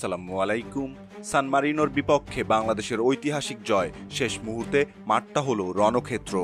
আসসালামু আলাইকুম। সান মারিনোর বিপক্ষে বাংলাদেশের ঐতিহাসিক জয়, শেষ মুহূর্তে মাঠটা হলো রণক্ষেত্র।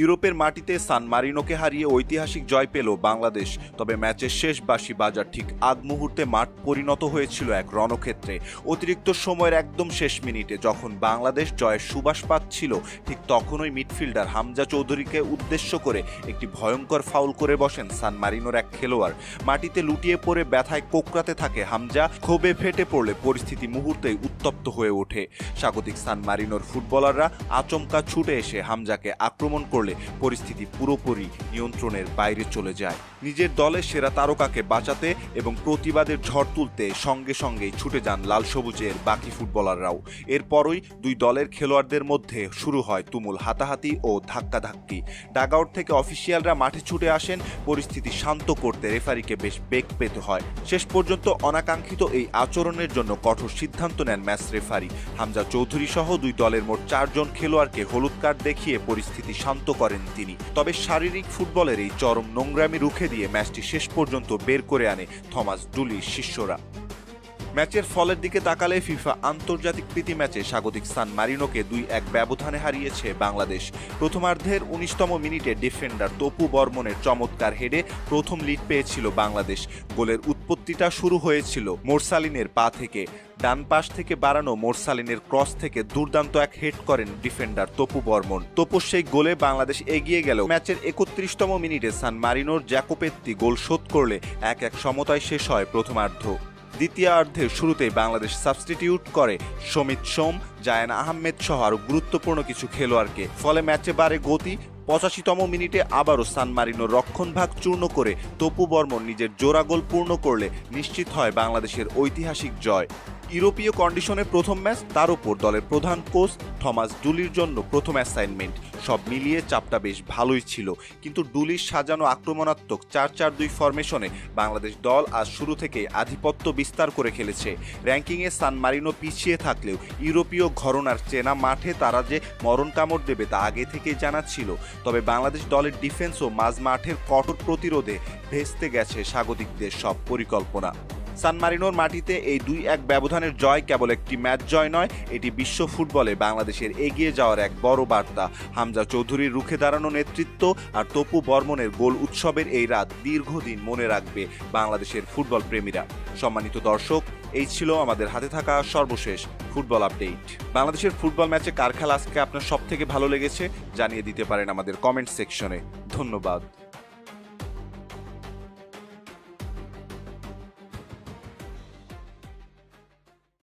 ইউরোপের মাটিতে সান মারিনোকে হারিয়ে ঐতিহাসিক জয় পেল বাংলাদেশ। তবে ম্যাচের শেষ বাঁশি বাজার ঠিক আগ মুহূর্তে মাঠ পরিণত হয়েছিল এক রণক্ষেত্রে। অতিরিক্ত সময়ের একদম শেষ মিনিটে যখন বাংলাদেশ জয়ের সুবাস পাচ্ছিল, ঠিক তখনই মিডফিল্ডার হামজা চৌধুরীকে উদ্দেশ্য করে একটি ভয়ঙ্কর ফাউল করে বসেন সান মারিনোর এক খেলোয়াড়। মাটিতে লুটিয়ে পড়ে ব্যথায় কোঁকড়াতে থাকে হামজা। ক্ষোভে ফেটে পড়লে পরিস্থিতি মুহূর্তেই উত্তপ্ত হয়ে ওঠে। স্বাগতিক সান মারিনোর ফুটবলাররা আচমকা ছুটে এসে হামজাকে আক্রমণ করে পরিস্থিতি পুরোপুরি নিয়ন্ত্রণের বাইরে চলে যায়। নিজের দলের সেরা তারকাকে বাঁচাতে এবং প্রতিবাদের ঝড় তুলতে সঙ্গে সঙ্গেই ছুটে যান লাল সবুজের বাকি ফুটবলাররাও। এরপরই দুই দলের খেলোয়াড়দের মধ্যে শুরু হয় তুমুল হাতাহাতি ও ধাক্কাধাক্কি। ডাগআউট থেকে অফিসিয়ালরা মাঠে ছুটে আসেন পরিস্থিতি শান্ত করতে। রেফারিকে বেশ বেগ পেতে হয়। শেষ পর্যন্ত অনাকাঙ্ক্ষিত এই আচরণের জন্য কঠোর সিদ্ধান্ত নেন ম্যাচ রেফারি। হামজা চৌধুরী সহ দুই দলের মোট 4 জন খেলোয়াড়কে হলুদ কার্ড দেখিয়ে পরিস্থিতি শান্ত করেন তিনি। তবে শারীরিক ফুটবলের এই চরম নোংরামি রুখে দিয়ে ম্যাচটি শেষ পর্যন্ত বের করে আনে থমাস ডুলির শিষ্যরা। ম্যাচের ফলের দিকে তাকালে ফিফা আন্তর্জাতিক প্রীতি ম্যাচে স্বাগতিক সান মারিনোকে 2-1 ব্যবধানে হারিয়েছে বাংলাদেশ। প্রথমার্ধের 19তম মিনিটে ডিফেন্ডার তপু বর্মনের চমৎকার হেডে প্রথম লিড পেয়েছিল বাংলাদেশ। গোলের উৎপত্তিটা শুরু হয়েছিল মোরসালিনের পা থেকে। ডান পাশ থেকে বাড়ানো মোরসালিনের ক্রস থেকে দুর্দান্ত এক হেড করেন ডিফেন্ডার তপু বর্মন। তপু সেই গোলে বাংলাদেশ এগিয়ে গেল। ম্যাচের 31তম মিনিটে সান মারিনোর জ্যাকোপেত্তি গোল শোধ করলে 1-1 সমতায় শেষ হয় প্রথমার্ধ। দ্বিতীয়ার্ধের শুরুতেই বাংলাদেশ সাবস্টিটিউট করে সমিত সোম, জায়ান আহমেদ সহ আরও গুরুত্বপূর্ণ কিছু খেলোয়াড়কে। ফলে ম্যাচে বাড়ে গতি। 85তম মিনিটে আবারও সান মারিনোর রক্ষণভাগ চূর্ণ করে তপু বর্মন নিজের জোড়া গোল পূর্ণ করলে নিশ্চিত হয় বাংলাদেশের ঐতিহাসিক জয়। ইউরোপীয় কন্ডিশনে প্রথম ম্যাচ, তার উপর দলের প্রধান কোচ থমাস ডুলির জন্য প্রথম অ্যাসাইনমেন্ট। সব মিলিয়ে চাপটা বেশ ভালোই ছিল। কিন্তু ডুলির সাজানো আক্রমণাত্মক 4-4-2 ফরমেশনে বাংলাদেশ দল আজ শুরু থেকে আধিপত্য বিস্তার করে খেলেছে। র্যাঙ্কিংয়ে সান মারিনো পিছিয়ে থাকলেও ইউরোপীয় ঘরনার চেনা মাঠে তারা যে মরণ কামড় দেবে তা আগে থেকেই জানা ছিল। তবে বাংলাদেশ দলের ডিফেন্স ও মাঝ মাঠের কঠোর প্রতিরোধে ভেস্তে গেছে স্বাগতিকদের সব পরিকল্পনা। সান মারিনোর মাটিতে এই 2-1 ব্যবধানের জয় কেবল একটি ম্যাচ জয় নয়, এটি বিশ্ব ফুটবলে বাংলাদেশের এগিয়ে যাওয়ার এক বড় বার্তা। হামজা চৌধুরীর রুখে দাঁড়ানো নেতৃত্ব আর তপু বর্মনের গোল উৎসবের এই রাত দীর্ঘদিন মনে রাখবে বাংলাদেশের ফুটবল প্রেমীরা। সম্মানিত দর্শক, এই ছিল আমাদের হাতে থাকা সর্বশেষ ফুটবল আপডেট। বাংলাদেশের ফুটবল ম্যাচে কার খেলা আজকে আপনার সব থেকে ভালো লেগেছে জানিয়ে দিতে পারেন আমাদের কমেন্ট সেকশনে। ধন্যবাদ।